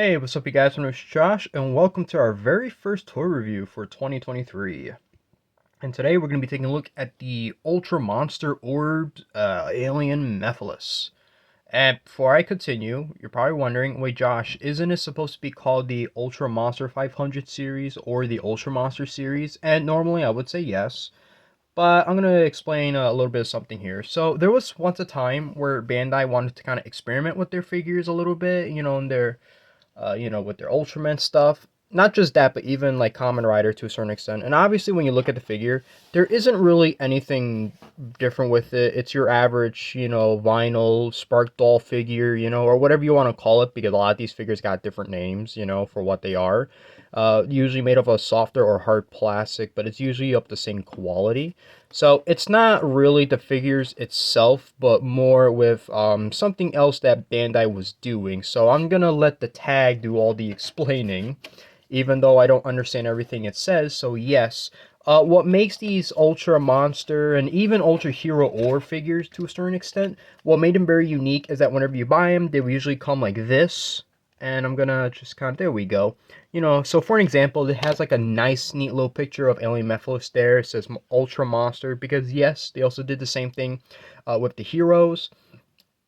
Hey, what's up you guys? My name is Josh, and welcome to our very first toy review for 2023. And today we're going to be taking a look at the Ultra Monster Orbed Alien Mefilas. And before I continue, you're probably wondering, wait Josh, isn't it supposed to be called the Ultra Monster 500 series or the Ultra Monster series? And normally I would say yes, but I'm going to explain a little bit of something here. So there was once a time where Bandai wanted to kind of experiment with their figures a little bit, in their with their Ultraman stuff. Not just that, but even like Kamen Rider to a certain extent. And obviously, when you look at the figure, there isn't really anything different with it. It's your average, vinyl Spark Doll figure, or whatever you want to call it, because a lot of these figures got different names, for what they are. Usually made of a softer or hard plastic, but it's usually up the same quality. So it's not really the figures itself, but more with something else that Bandai was doing. So I'm gonna let the tag do all the explaining, even though I don't understand everything it says. So yes, what makes these Ultra Monster and even Ultra Hero Ore figures to a certain extent, what made them very unique is that whenever you buy them, they will usually come like this. And I'm gonna just there we go. So for an example, it has like a nice, neat little picture of Alien Mefilas there. It says Ultra Monster because yes, they also did the same thing with the heroes,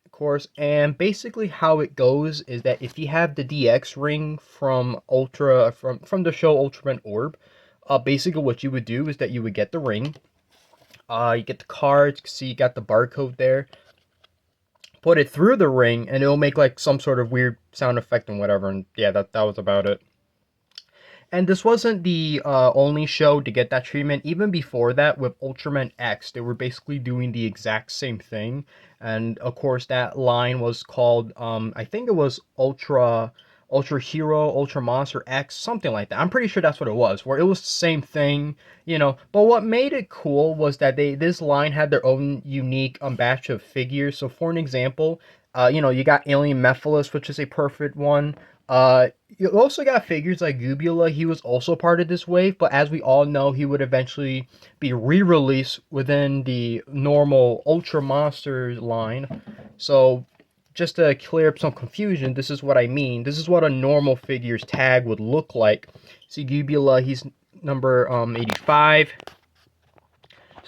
of course. And basically, how it goes is that if you have the DX ring from from the show Ultraman Orb, basically what you would do is that you would get the ring. You get the cards. See, you got the barcode there. Put it through the ring, and it'll make like some sort of weird sound effect and whatever. And yeah, that was about it. And this wasn't the only show to get that treatment. Even before that, with Ultraman X, they were basically doing the exact same thing. And of course, that line was called, I think it was Ultra Hero, Ultra Monster X, something like that. I'm pretty sure that's what it was, where it was the same thing. But what made it cool was that this line had their own unique batch of figures. So for an example, you got Alien Mefilas, which is a perfect one. You also got figures like Gubula. He was also part of this wave, but as we all know, he would eventually be re-released within the normal Ultra Monsters line. So, just to clear up some confusion, this is what I mean. This is what a normal figure's tag would look like. See, Gubula, he's number 85.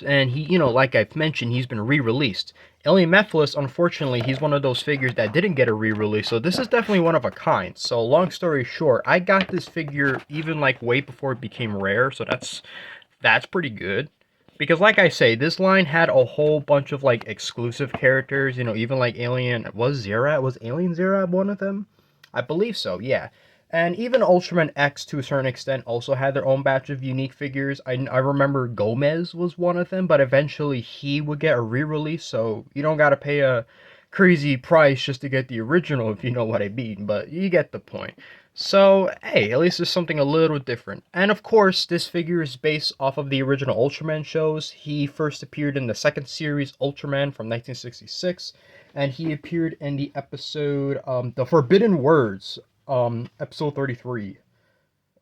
And he, like I've mentioned, he's been re-released. Alien Mefilas, unfortunately, he's one of those figures that didn't get a re-release, so this is definitely one of a kind. So long story short, I got this figure even like way before it became rare, so that's pretty good. Because like I say, this line had a whole bunch of like exclusive characters, even like Alien, was Alien Zerab one of them? I believe so, yeah. And even Ultraman X, to a certain extent, also had their own batch of unique figures. I remember Gomez was one of them, but eventually he would get a re-release, so you don't gotta pay a crazy price just to get the original, if you know what I mean, but you get the point. So, hey, at least there's something a little different. And of course, this figure is based off of the original Ultraman shows. He first appeared in the second series, Ultraman, from 1966, and he appeared in the episode, The Forbidden Words, episode 33.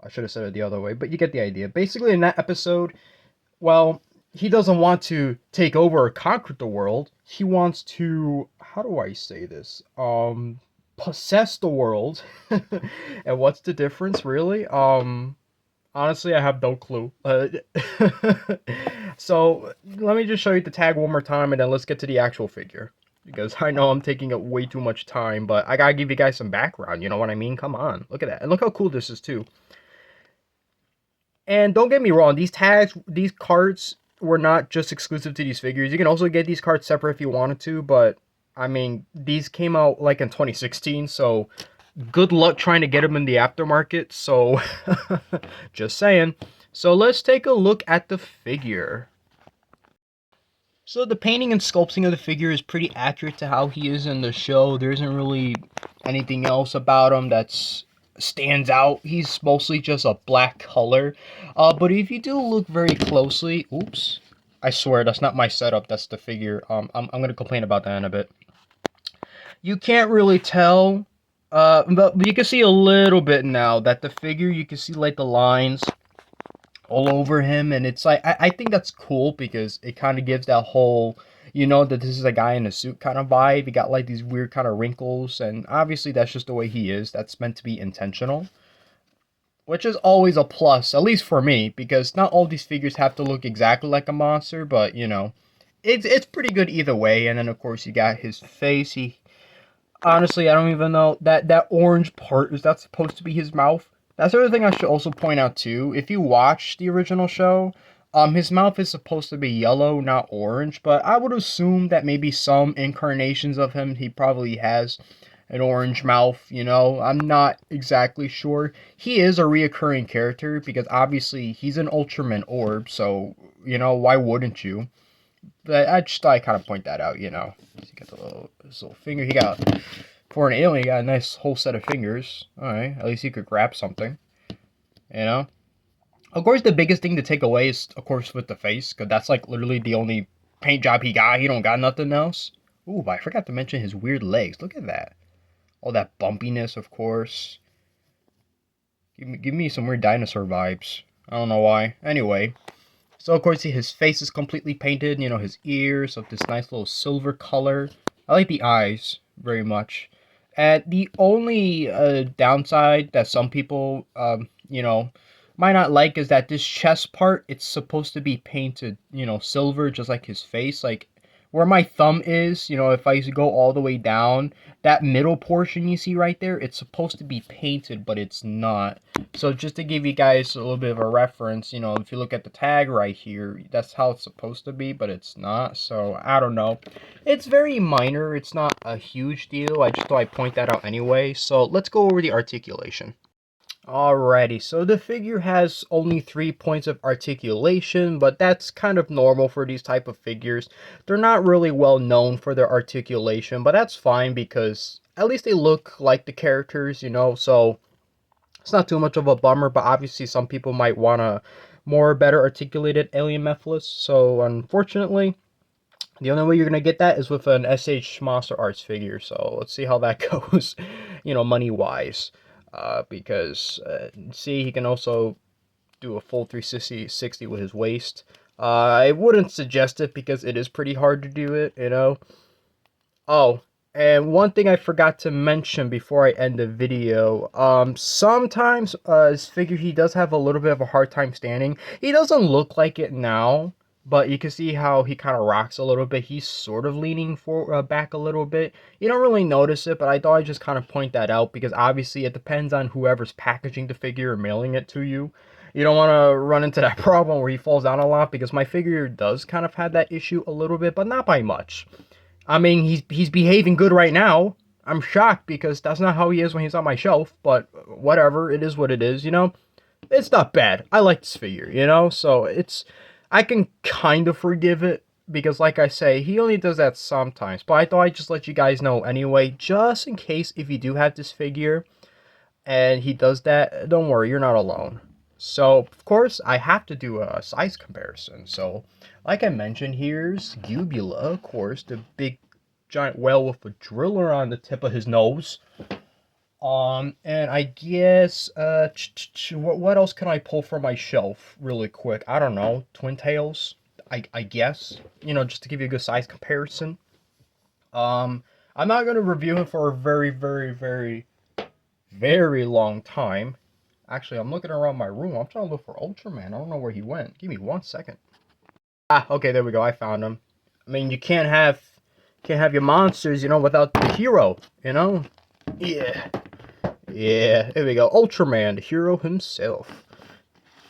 I should have said it the other way, but you get the idea. Basically, in that episode, well, he doesn't want to take over or conquer the world. He wants to, how do I say this? Possess the world. And what's the difference, really? Honestly, I have no clue. So, let me just show you the tag one more time, and then let's get to the actual figure. Because I know I'm taking up way too much time, but I gotta give you guys some background, you know what I mean? Come on, look at that. And look how cool this is, too. And don't get me wrong, these tags, these cards were not just exclusive to these figures. You can also get these cards separate if you wanted to, but, I mean, these came out, like, in 2016, so good luck trying to get them in the aftermarket, so just saying. So let's take a look at the figure. So the painting and sculpting of the figure is pretty accurate to how he is in the show. There isn't really anything else about him that's stands out. He's mostly just a black color. But if you do look very closely, oops, I swear that's not my setup. That's the figure. I'm gonna complain about that in a bit. You can't really tell, but you can see a little bit now that the figure. You can see like the lines all over him, and it's like I think that's cool because it kind of gives that whole you know that this is a guy in a suit kind of vibe. He got like these weird kind of wrinkles, and obviously that's just the way he is. That's meant to be intentional, which is always a plus, at least for me, because not all these figures have to look exactly like a monster, but you know, it's pretty good either way. And then of course you got his face. He honestly, I don't even know that orange part, is that supposed to be his mouth? That's the other thing I should also point out too. If you watch the original show, his mouth is supposed to be yellow, not orange. But I would assume that maybe some incarnations of him, he probably has an orange mouth. You know, I'm not exactly sure. He is a reoccurring character because obviously he's an Ultraman orb. So you know, why wouldn't you? But I just thought I'd kind of point that out. You know, he got his little finger. He got, for an alien, he got a nice whole set of fingers. Alright, at least he could grab something. You know? Of course, the biggest thing to take away is, of course, with the face, because that's like literally the only paint job he got. He don't got nothing else. Ooh, but I forgot to mention his weird legs. Look at that. All that bumpiness, of course. Give me some weird dinosaur vibes. I don't know why. Anyway. So, of course, his face is completely painted. You know, his ears of this nice little silver color. I like the eyes very much. And the only downside that some people, you know, might not like is that this chest part, it's supposed to be painted, you know, silver, just like his face. Like, where my thumb is, you know, if I go all the way down, that middle portion you see right there, it's supposed to be painted, but it's not. So just to give you guys a little bit of a reference, you know, if you look at the tag right here, that's how it's supposed to be, but it's not. So I don't know. It's very minor. It's not a huge deal. I just thought I'd point that out anyway. So let's go over the articulation. Alrighty, so the figure has only 3 points of articulation, but that's kind of normal for these type of figures. They're not really well known for their articulation, but that's fine because at least they look like the characters, you know, so it's not too much of a bummer, but obviously some people might want a more better articulated alien Mefilas, so unfortunately, the only way you're going to get that is with an SH Monster Arts figure, so let's see how that goes, you know, money-wise. Because see, he can also do a full 360 with his waist. I wouldn't suggest it because it is pretty hard to do it, you know. Oh, and one thing I forgot to mention before I end the video, sometimes his figure, he does have a little bit of a hard time standing. He doesn't look like it now, but you can see how he kind of rocks a little bit. He's sort of leaning back a little bit. You don't really notice it, but I thought I'd just kind of point that out because obviously it depends on whoever's packaging the figure or mailing it to you. You don't want to run into that problem where he falls down a lot because my figure does kind of have that issue a little bit, but not by much. I mean, he's behaving good right now. I'm shocked because that's not how he is when he's on my shelf, but whatever, it is what it is, you know? It's not bad. I like this figure, you know? So I can kind of forgive it because, like I say, he only does that sometimes. But I thought I'd just let you guys know anyway, just in case if you do have this figure and he does that, don't worry, you're not alone. So, of course, I have to do a size comparison. So, like I mentioned, here's Gubula, of course, the big giant whale with a driller on the tip of his nose. And I guess, what else can I pull from my shelf really quick? I don't know, Twin Tails, I guess, you know, just to give you a good size comparison. I'm not going to review him for a very, very, very, very long time. Actually, I'm looking around my room. I'm trying to look for Ultraman. I don't know where he went. Give me 1 second. Ah, okay, there we go. I found him. I mean, you can't have your monsters, you know, without the hero, you know? Yeah. Yeah, there we go. Ultraman, the hero himself.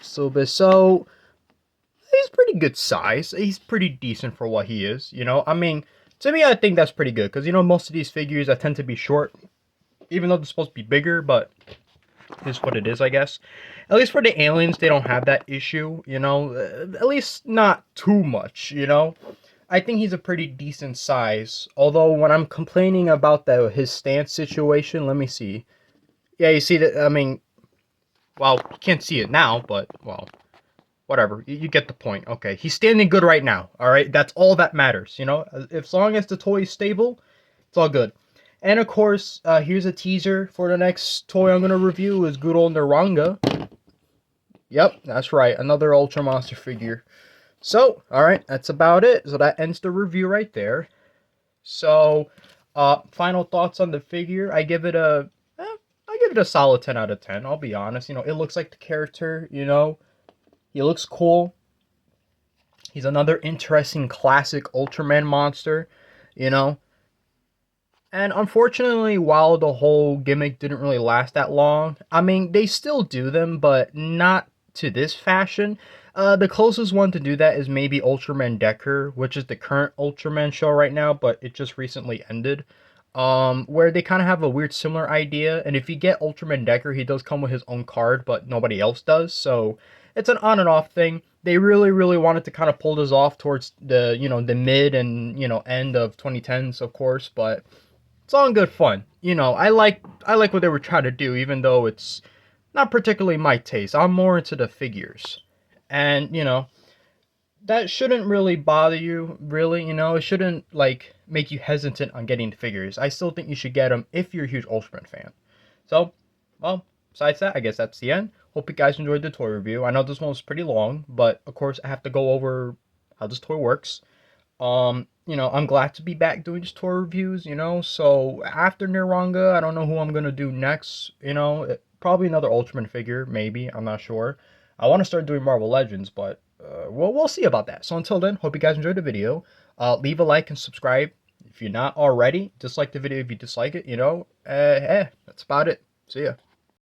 So he's pretty good size. He's pretty decent for what he is, you know? I mean, to me, I think that's pretty good. Because, you know, most of these figures, I tend to be short. Even though they're supposed to be bigger, but is what it is, I guess. At least for the aliens, they don't have that issue, you know? At least not too much, you know? I think he's a pretty decent size. Although, when I'm complaining about his stance situation, let me see. Yeah, you see that, I mean, well, you can't see it now, but, well, whatever. You get the point. Okay, he's standing good right now, alright? That's all that matters, you know? As long as the toy is stable, it's all good. And, of course, here's a teaser for the next toy I'm going to review is good old Naranga. Yep, that's right, another Ultra Monster figure. So, alright, that's about it. So that ends the review right there. So, final thoughts on the figure. I give it a solid 10 out of 10. I'll be honest. It looks like the character, he looks cool. He's another interesting classic Ultraman monster, you know. And unfortunately, while the whole gimmick didn't really last that long, I mean, they still do them, but not to this fashion. The closest one to do that is maybe Ultraman Decker, which is the current Ultraman show right now, but it just recently ended. Where they kind of have a weird similar idea, and if you get Ultraman Decker, he does come with his own card, but nobody else does, so it's an on and off thing. They really, really wanted to kind of pull this off towards the mid and end of 2010s, of course, but it's all in good fun. I like what they were trying to do, even though it's not particularly my taste. I'm more into the figures, and that shouldn't really bother you. Really, it shouldn't like make you hesitant on getting the figures. I still think you should get them if you're a huge Ultraman fan. So, well, besides that, I guess that's the end. Hope you guys enjoyed the toy review. I know this one was pretty long, but of course I have to go over how this toy works. I'm glad to be back doing just tour reviews, so after Niranga, I don't know who I'm gonna do next, probably another Ultraman figure, maybe, I'm not sure. I want to start doing Marvel Legends, but we'll see about that. So until then, hope you guys enjoyed the video. Leave a like and subscribe if you're not already. Dislike the video if you dislike it, that's about it. See ya.